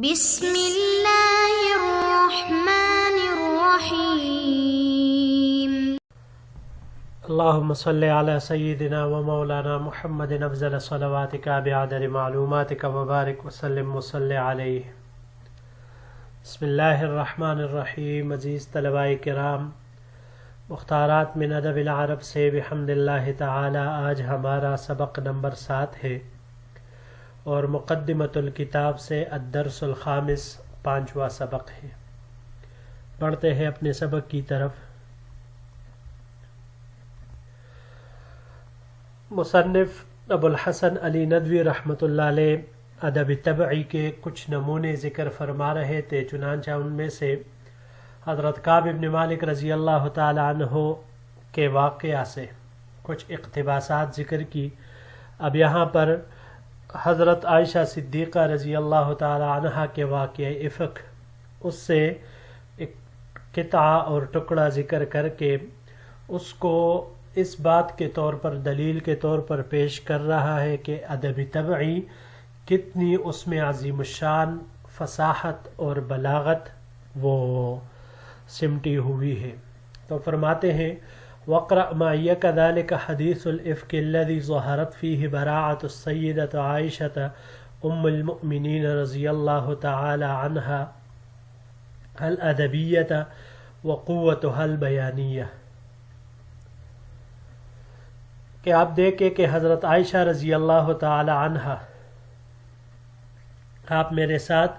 بسم اللہ الرحمن الرحیم۔ اللہم صلی علی سیدنا و مولانا محمد افضل صلواتک بعدد معلوماتک وبارک وسلم وصلی علیہ۔ بسم اللہ الرحمن الرحیم۔ عزیز طلباء کرام، مختارات من ادب العرب سے بحمد اللہ تعالی آج ہمارا سبق نمبر 7 ہے اور مقدمۃ الکتاب سے الدرس الخامس 5واں سبق ہے۔ پڑھتے ہیں اپنے سبق کی طرف۔ مصنف ابو الحسن علی ندوی رحمۃ اللہ علیہ ادب طبعی کے کچھ نمونے ذکر فرما رہے تھے، چنانچہ ان میں سے حضرت کعب بن مالک رضی اللہ تعالی عنہ کے واقعہ سے کچھ اقتباسات ذکر کی۔ اب یہاں پر حضرت عائشہ صدیقہ رضی اللہ تعالی عنہ کے واقعہ افک، اس سے ایک قطعہ اور ٹکڑا ذکر کر کے اس کو اس بات کے طور پر دلیل کے طور پر پیش کر رہا ہے کہ ادب طبعی کتنی اس میں عظیم الشان فصاحت اور بلاغت وہ سمٹی ہوئی ہے۔ تو فرماتے ہیں وَاقْرَأْ مَعِيَ كَذَلِكَ حَدِيثُ الْإِفْكِ الَّذِي ظَهَرَتْ فِيهِ بَرَاءَةُ السَّيِّدَةِ عَائِشَةَ أُمِّ الْمُؤْمِنِينَ رضی اللہ تعالی عنہا الْأَدَبِيَّةَ وَقُوَّتُهَا الْبَيَانِيَّةَ، کہ آپ دیکھیں کہ حضرت عائشہ رضی اللہ تعالی عنہا، آپ میرے ساتھ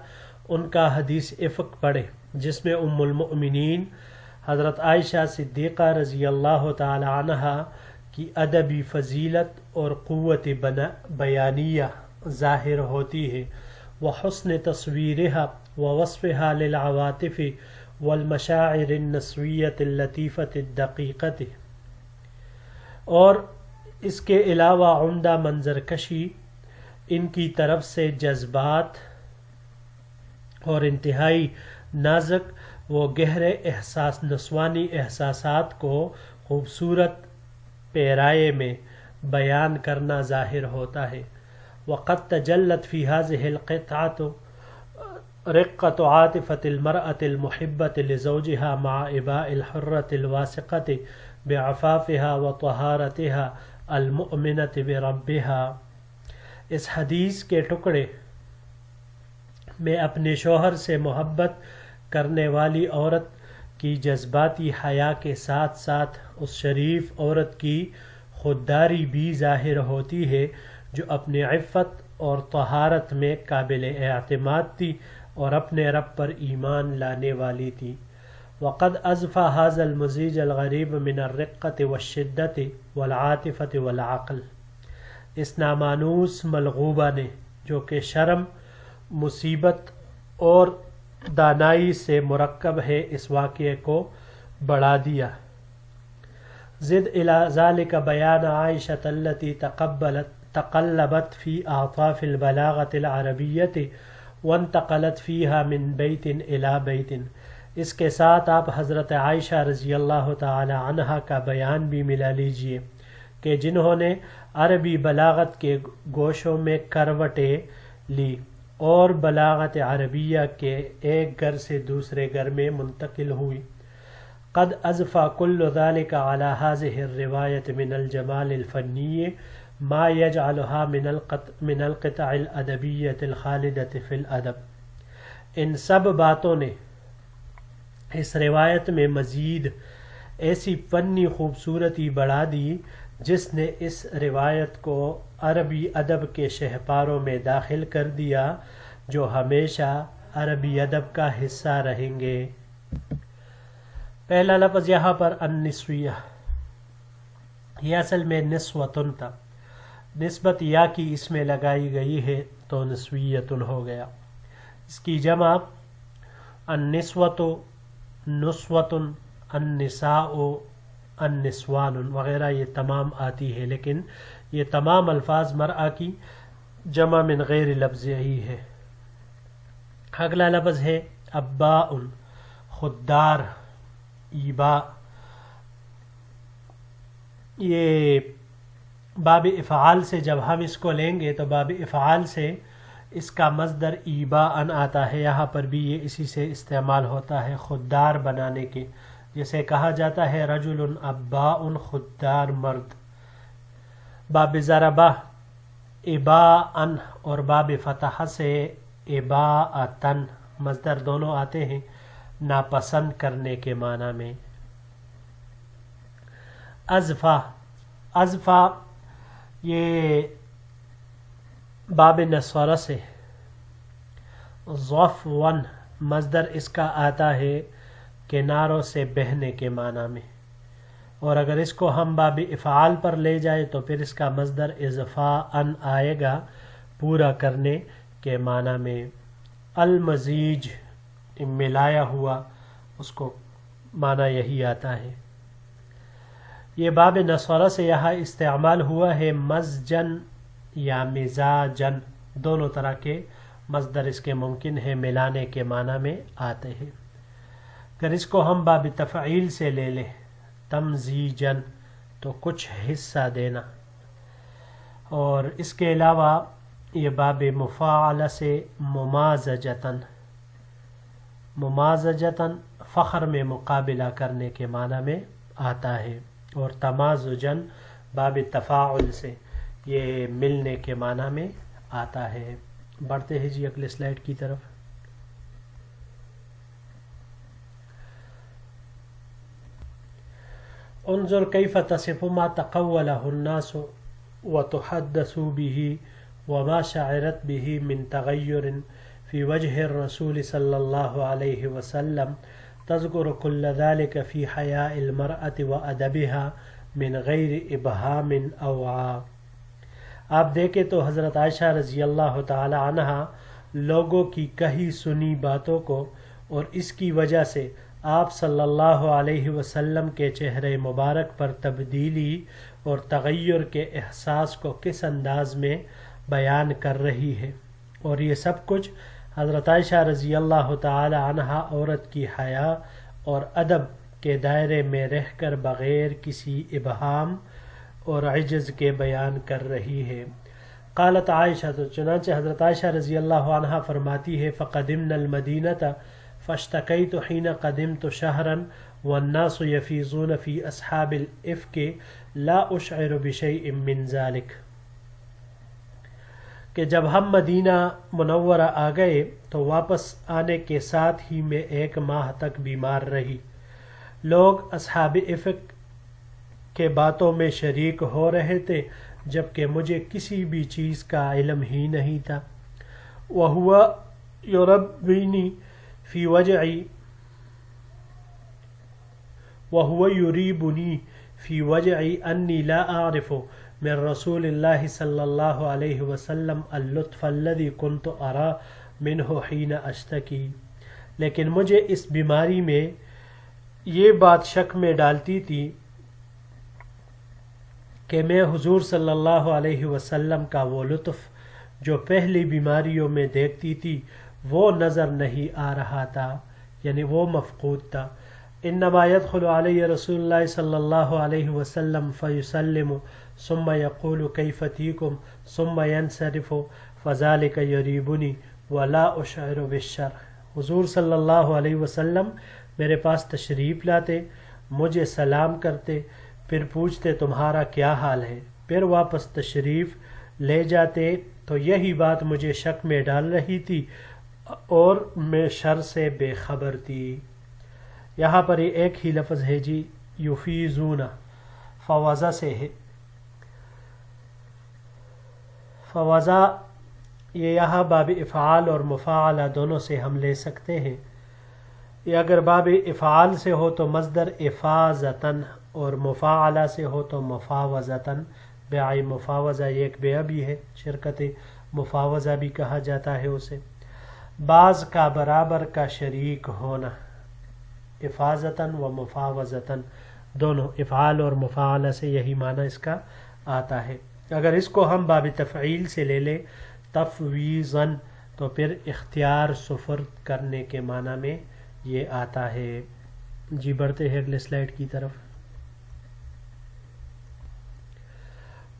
ان کا حدیث افق پڑھے جس میں ام المؤمنین حضرت عائشہ صدیقہ رضی اللہ تعالی عنہا کی ادبی فضیلت اور قوت بیانیہ ظاہر ہوتی ہے، وحسن تصویرها ووصفها للعواطف والمشاعر النسویۃ اللطیفۃ الدقیقۃ، اور اس کے علاوہ عمدہ منظر کشی ان کی طرف سے جذبات اور انتہائی نازک وہ گہرے احساس نسوانی احساسات کو خوبصورت پیرائے میں بیان کرنا ظاہر ہوتا ہے۔ وقد تجلت في هذه القطعة رقة عاطفة المرأة المحبة لزوجها مع إباء الحرة الواثقة بعفافها وطهارتها المؤمنة بربها۔ اس حدیث کے ٹکڑے میں اپنے شوہر سے محبت کرنے والی عورت کی جذباتی حیا کے ساتھ ساتھ اس شریف عورت کی خودداری بھی ظاہر ہوتی ہے جو اپنی عفت اور طہارت میں قابل اعتماد تھی اور اپنے رب پر ایمان لانے والی تھی۔ وقد اضفى هذا المزيج الغريب من الرقة والشدة والعاطفة والعقل، اس نامانوس ملغوبہ نے جو کہ شرم، مصیبت اور دانائی سے مرکب ہے، اس واقعے کو بڑھا دیا۔ زد الى ذلك بیان عائشة التي تقلبت في اعطاف البلاغة العربية وانتقلت فيها من بيت الى بيت، اس کے ساتھ آپ حضرت عائشہ رضی اللہ تعالی عنہا کا بیان بھی ملا لیجئے کہ جنہوں نے عربی بلاغت کے گوشوں میں کروٹیں لی اور بلاغت عربیہ کے ایک گھر سے دوسرے گھر میں منتقل ہوئی۔ قد اضفى كل ذلك على هذه الرواية من الجمال الفني ما يجعلها من القطع الأدبية الخالدة في الأدب، ان سب باتوں نے اس روایت میں مزید ایسی فنی خوبصورتی بڑھا دی جس نے اس روایت کو عربی ادب کے شہپاروں میں داخل کر دیا جو ہمیشہ عربی ادب کا حصہ رہیں گے۔ پہلا لفظ یہاں پر النسویہ، یہ اصل میں نسوتن تھا، نسبت یا کی اس میں لگائی گئی ہے تو نسویتن ہو گیا۔ اس کی جمع النسوۃ، نسوتن، النساء، النسوان وغیرہ یہ تمام آتی ہے، لیکن یہ تمام الفاظ مرأہ کی جمع من غیر لفظ ہی ہے۔ اگلا لفظ ہے اباء، خوددار، ایبا، یہ باب افعال سے جب ہم اس کو لیں گے تو باب افعال سے اس کا مصدر ایباءً آتا ہے، یہاں پر بھی یہ اسی سے استعمال ہوتا ہے خوددار بنانے کے، جسے کہا جاتا ہے رجل اباء، خوددار مرد۔ باب ضربہ اباءً اور باب فتح سے اباءۃً مصدر دونوں آتے ہیں ناپسند کرنے کے معنی میں۔ ازفا، ازفا یہ باب نصرہ سے، ضفواً مصدر اس کا آتا ہے کناروں سے بہنے کے معنی میں، اور اگر اس کو ہم باب افعال پر لے جائے تو پھر اس کا مصدر اضفاءً آئے گا، پورا کرنے کے معنی میں۔ المزیج ملایا ہوا، اس کو معنی یہی آتا ہے۔ یہ باب نصرہ سے یہاں استعمال ہوا ہے مزجن یا مزاجن، دونوں طرح کے مصدر اس کے ممکن ہے ملانے کے معنی میں آتے ہیں۔ اگر اس کو ہم باب تفعیل سے لے لیں تمزیجن تو کچھ حصہ دینا، اور اس کے علاوہ یہ باب مفاعلہ سے ممازجتاً، ممازجتاً فخر میں مقابلہ کرنے کے معنی میں آتا ہے، اور تمازجن باب تفاعل سے یہ ملنے کے معنی میں آتا ہے۔ بڑھتے ہیں جی اگلے سلائیڈ کی طرف۔ انظر کیف تصف ما تقولہ الناس وتحدث به وما شعرت به من تغیر في وجه الرسول صلى الله عليه وسلم تذكر كل ذلك في حياء المرأة وأدبها من غير إبهام أو عا۔ آپ دیکھیں تو حضرت عائشہ رضی اللہ تعالی عنہا لوگوں کی کہی سنی باتوں کو اور اس کی وجہ سے آپ صلی اللہ علیہ وسلم کے چہرے مبارک پر تبدیلی اور تغیر کے احساس کو کس انداز میں بیان کر رہی ہے، اور یہ سب کچھ حضرت عائشہ رضی اللہ تعالی عنہا عورت کی حیا اور ادب کے دائرے میں رہ کر بغیر کسی ابہام اور عجز کے بیان کر رہی ہے۔ قالت عائشہ، تو چنانچہ حضرت عائشہ رضی اللہ عنہا فرماتی ہے فقدمنا المدینہ فاشتکیت حین قدمت شہرا والناس یفیضون فی اصحاب الافک لا اشعر بشیء من ذلک، کہ جب ہم مدینہ منورہ آ گئے تو واپس آنے کے ساتھ ہی میں 1 ماہ تک بیمار رہی، لوگ اصحاب افک کے باتوں میں شریک ہو رہے تھے جبکہ مجھے کسی بھی چیز کا علم ہی نہیں تھا۔ وَهُوَ يُرِيبُنِي فِي وَجْعِي أَنِّي لَا أَعْرِفُ من رسول اللہ صلی اللہ علیہ وسلم اللطف الذي كنت ارى منه حين اشتکی، لیکن مجھے اس بیماری میں یہ بات شک میں ڈالتی تھی کہ میں حضور صلی اللہ علیہ وسلم کا وہ لطف جو پہلی بیماریوں میں دیکھتی تھی وہ نظر نہیں آ رہا تھا، یعنی وہ مفقود تھا۔ انما يدخل علی رسول اللہ صلی اللہ علیہ وسلم فیسلم ثم یقول کیف تیکم ثم ینصرف فذلک یریبنی ولا اشعر بالشر۔ حضور صلی اللہ علیہ وسلم میرے پاس تشریف لاتے، مجھے سلام کرتے، پھر پوچھتے تمہارا کیا حال ہے، پھر واپس تشریف لے جاتے، تو یہی بات مجھے شک میں ڈال رہی تھی اور میں شر سے بے خبر تھی۔ یہاں پر یہ ایک ہی لفظ ہے جی، یفیضون، فوضا سے ہے، فوضا یہ یہاں باب افعال اور مفاعلہ دونوں سے ہم لے سکتے ہیں۔ یہ اگر باب افعال سے ہو تو مصدر افاظتاً، اور مفاعلہ سے ہو تو مفاوضتاً، بیع مفاوضہ یہ ایک بیع بھی ہے، شرکت مفاوضہ بھی کہا جاتا ہے اسے۔ بعض کا برابر کا شریک ہونا، افاظتاً و مفاوضتاً دونوں افعال اور مفاعلہ سے یہی معنی اس کا آتا ہے۔ اگر اس کو ہم باب تفعیل سے لے لیں تفویضاً تو پھر اختیار سپرد کرنے کے معنی میں یہ آتا ہے۔ جی بڑھتے ہیں اگلے سلائیڈ کی طرف۔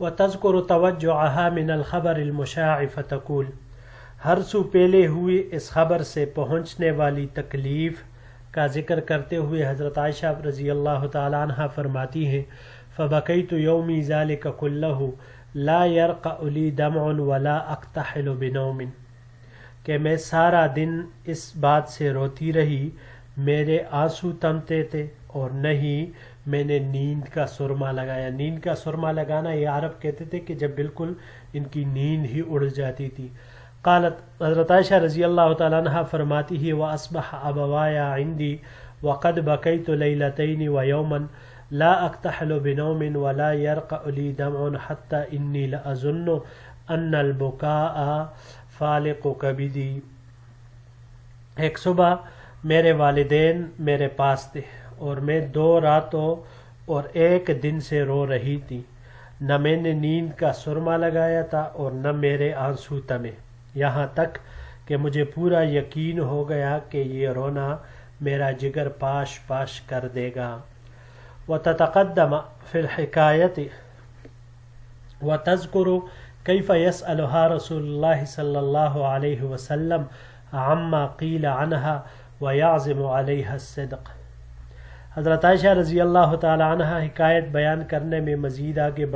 وَتَذْكُرُ تَوَجُّعَهَا مِنَ الْخَبَرِ الْمُشَاعِ فَتَقُولُ، ہر سو پہلے ہوئی اس خبر سے پہنچنے والی تکلیف کا ذکر کرتے ہوئے حضرت عائشہ رضی اللہ تعالی عنہ فرماتی ہیں فبکیت یومی ذالک کلہ لا یرقع لی دمع ولا اکتحل بنوم، کہ میں سارا دن اس بات سے روتی رہی، میرے آنسو تمتے تھے اور نہیں میں نے نیند کا سرما لگایا۔ نیند کا سرما لگانا یہ عرب کہتے تھے کہ جب بالکل ان کی نیند ہی اڑ جاتی تھی۔ قالت حضرت عائشہ رضی اللہ تعالیٰ عنہ فرماتی ہے وَأَصْبَحَ أَبَوَايَ عِنْدِي وَقَدْ بَكَيْتُ لَيْلَتَيْنِ وَيَوْمًا لَا أَكْتَحِلُ بِنَوْمٍ وَلَا يَرْقَعُ لِي دَمْعٌ حَتَّى إِنِّي لَأَظُنُّ أَنَّ الْبُكَاءَ فَالِقُ كَبِدِي۔ ایک صبح میرے والدین میرے پاس تھے اور میں 2 راتوں اور 1 دن سے رو رہی تھی، نہ میں نے نیند کا سرما لگایا تھا اور نہ میرے آنسو تمے، یہاں تک کہ مجھے پورا یقین ہو گیا کہ یہ رونا میرا جگر پاش پاش کر دے گا۔ وتتقدم فی الحکایت وتذکر کیف یسألها رسول اللہ صلی اللہ علیہ وسلم عما قیل عنہا ویعزم علیہ الصدق۔ حضرت عائشہ رضی اللہ تعالی عنہ حکایت بیان کرنے میں مزید آگے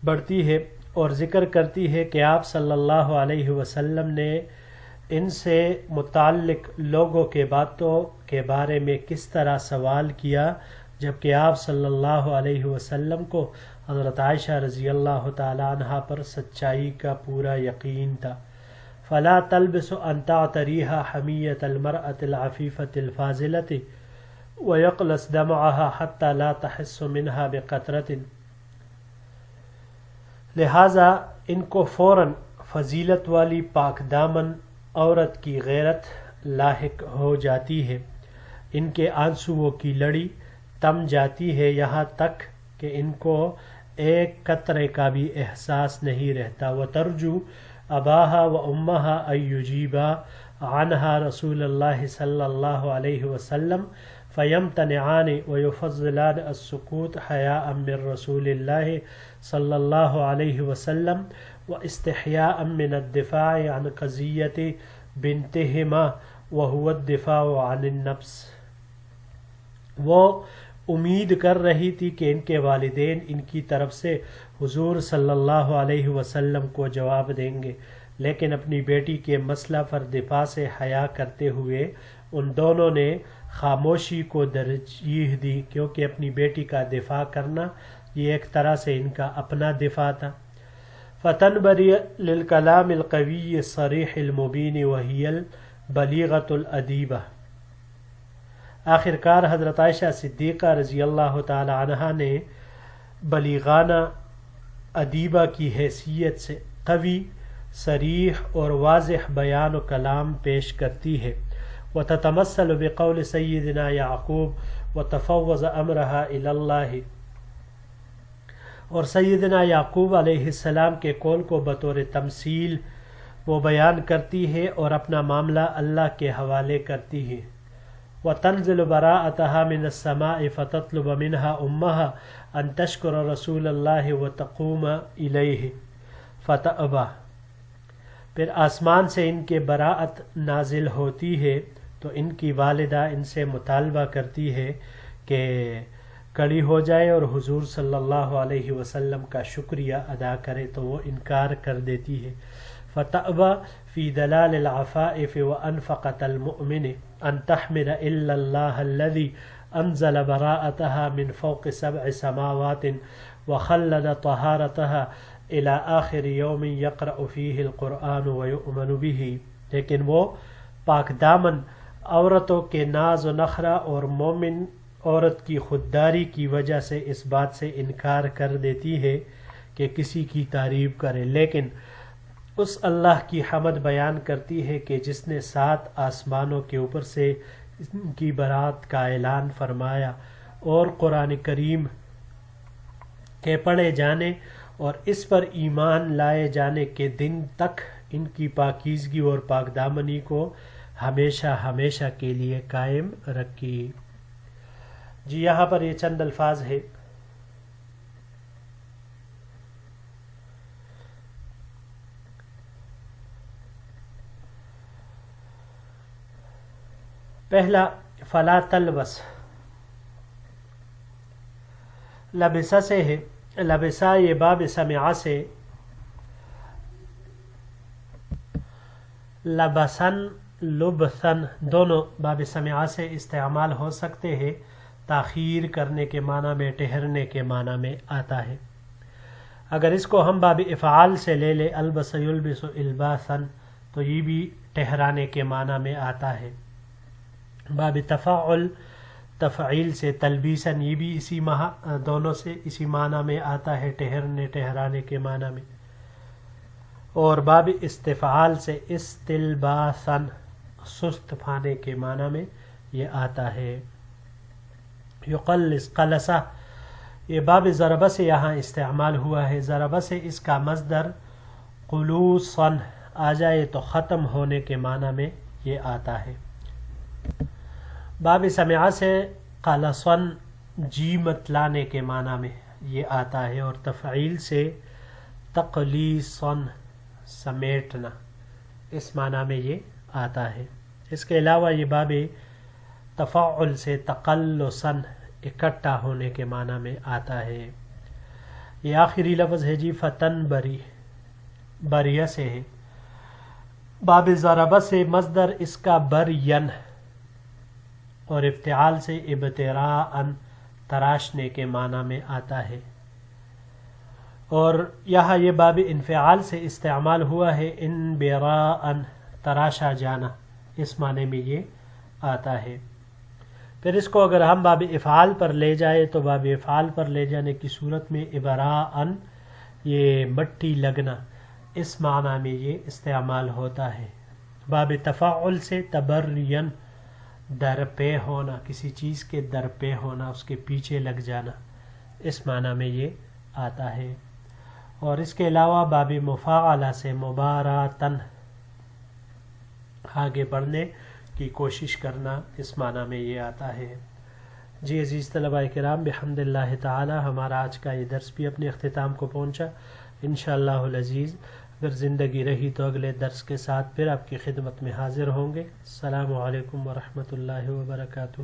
بڑھتی ہے اور ذکر کرتی ہے کہ آپ صلی اللہ علیہ وسلم نے ان سے متعلق لوگوں کے باتوں کے بارے میں کس طرح سوال کیا، جبکہ آپ صلی اللہ علیہ وسلم کو حضرت عائشہ رضی اللہ تعالی عنہ پر سچائی کا پورا یقین تھا۔ فلا تلبس ان تعتریها حمیت المرأة العفیفة الفاضلة ويقلص دمعها حتى لا تحس منها بقطرة، لہذا ان کو فوراً فضیلت والی پاک دامن عورت کی غیرت لاحق ہو جاتی ہے، ان کے آنسوؤں کی لڑی تم جاتی ہے، یہاں تک کہ ان کو ایک قطرے کا بھی احساس نہیں رہتا۔ وترجو اباہا و امہا ان یجیبا عنہا رسول اللہ صلی اللہ علیہ وسلم فیمتنعان ویفضلان السکوت حیاء من رسول اللہ صلی اللہ علیہ وسلم واستحیاء من الدفاع عن قضیت بنتہما وهو الدفاع عن النفس۔ وہ امید کر رہی تھی کہ ان کے والدین ان کی طرف سے حضور صلی اللہ علیہ وسلم کو جواب دیں گے، لیکن اپنی بیٹی کے مسئلہ پر دفاع سے حیا کرتے ہوئے ان دونوں نے خاموشی کو ترجیح دی، کیونکہ اپنی بیٹی کا دفاع کرنا یہ ایک طرح سے ان کا اپنا دفاع تھا۔ فتنبری للکلام القوی الصریح المبین وہی البلیغۃ الادیبہ۔ آخر کار حضرت عائشہ صدیقہ رضی اللہ تعالی عنہا نے بلیغانہ ادیبہ کی حیثیت سے قوی، صریح اور واضح بیان و کلام پیش کرتی ہے۔ وتتمثل بقول سیدنا یعقوب وتفوض امرها الی اللہ، اور سیدنا یعقوب علیہ السلام کے قول کو بطور تمثیل وہ بیان کرتی ہے اور اپنا معاملہ اللہ کے حوالے کرتی ہے۔ وتنزل براءتها من السماء فتطلب منها امها ان تشکر رسول اللہ وتقوم الیہ فتأبى، پھر آسمان سے ان کے براءت نازل ہوتی ہے تو ان کی والدہ ان سے مطالبہ کرتی ہے کہ کڑی ہو جائے اور حضور صلی اللہ علیہ وسلم کا شکریہ ادا کرے، تو وہ انکار کر دیتی ہے۔ فتأبى في دلال العفائف وأنفقة المؤمن أن تحمد إلا الله الذي أنزل براءتها من فوق 7 سماوات وخلد طهارتها إلى آخر يوم يقرأ فيه القرآن ويؤمن به، لیکن وہ پاک دامن عورتوں کے ناز و نخرہ اور مومن عورت کی خودداری کی وجہ سے اس بات سے انکار کر دیتی ہے کہ کسی کی تعریف کرے، لیکن اس اللہ کی حمد بیان کرتی ہے کہ جس نے 7 آسمانوں کے اوپر سے ان کی برات کا اعلان فرمایا اور قرآن کریم کے پڑھے جانے اور اس پر ایمان لائے جانے کے دن تک ان کی پاکیزگی اور پاک دامنی کو ہمیشہ ہمیشہ کے لیے قائم رکھی۔ جی یہاں پر یہ چند الفاظ ہے۔ پہلا فلا تلبس، لبسا سے ہے، لبسا یہ باب سمعہ سے، لبسن لبثن دونوں باب سمعہ سے استعمال ہو سکتے ہیں، تاخیر کرنے کے معنی میں، ٹھہرنے کے معنی میں آتا ہے۔ اگر اس کو ہم باب افعال سے لے لے، البس یلبس الباسن، تو یہ بھی ٹھہرانے کے معنی میں آتا ہے۔ باب تفعل تفعیل سے، تلبیسن، یہ بھی اسی دونوں سے اسی معنی میں آتا ہے، ٹھہرنے ٹھہرانے کے معنی میں۔ اور باب استفعال سے استلباسن، سست پھانے کے معنی میں یہ آتا ہے۔ یقلص قلصہ، یہ باب ضربہ سے یہاں استعمال ہوا ہے، ضربہ سے اس کا مصدر قلوصن آ جائے تو ختم ہونے کے معنی میں یہ آتا ہے۔ باب سمعہ سے قلصن جیمت لانے کے معنی میں یہ آتا ہے، اور تفعیل سے تقلیصن سمیٹنا، اس معنی میں یہ آتا ہے۔ اس کے علاوہ یہ باب تفعل سے تقلصن اکٹھا ہونے کے معنی میں آتا ہے۔ یہ آخری لفظ ہے جی فتن بری، بریہ سے ہے۔ باب ضربہ سے مصدر اس کا برین، اور افتعال سے ابتراءً تراشنے کے معنی میں آتا ہے۔ اور یہاں یہ باب انفعال سے استعمال ہوا ہے، انبراءً تراشا جانا، اس معنی میں یہ آتا ہے۔ پھر اس کو اگر ہم باب افعال پر لے جائے تو باب افعال پر لے جانے کی صورت میں ابراءً یہ مٹی لگنا، اس معنی میں یہ استعمال ہوتا ہے۔ باب تفعل سے تبرین، درپے ہونا، کسی چیز کے درپے ہونا، اس کے پیچھے لگ جانا، اس معنی میں یہ آتا ہے۔ اور اس کے علاوہ باب مفاعلہ سے مباراتن، آگے بڑھنے کی کوشش کرنا، اس معنی میں یہ آتا ہے۔ جی عزیز طلباء کرام، بحمد اللہ تعالی ہمارا آج کا یہ درس بھی اپنے اختتام کو پہنچا۔ انشاءاللہ العزیز اگر زندگی رہی تو اگلے درس کے ساتھ پھر آپ کی خدمت میں حاضر ہوں گے۔ السلام علیکم ورحمۃ اللہ وبرکاتہ۔